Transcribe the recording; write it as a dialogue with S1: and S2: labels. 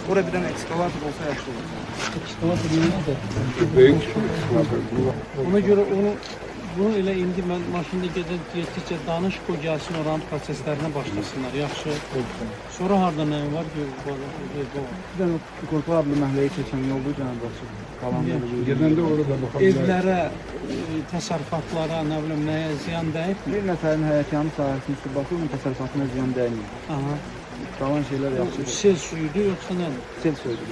S1: Orada bir dənə ekskavator olsa yaxşı olur.
S2: Ekskavator nədir?
S3: Büyük ekskavator.
S2: Ona görə bunu elə indi mən maşında getdikcə danış qoy gəlsin oranın proseslərinə başlasınlar. Yaxşı. Sonra harda nə var ki, bu
S1: Bir dənə Qorxu adlı məhəlləyə keçən yolda cənab açıq.
S3: Gedəndə orada baxalım.
S2: evlərə, təsərrüfatlara, nə bilim nəyə ziyan dəyib?
S1: Bir nəfərin həyətyanı sahəsini su basır, onun təsərrüfatına ziyan dəymir.
S2: Aha.
S1: Qalan şeylər yaxşıdır.
S2: Sel suyudur yoxsa nədir?
S1: Sel söydü.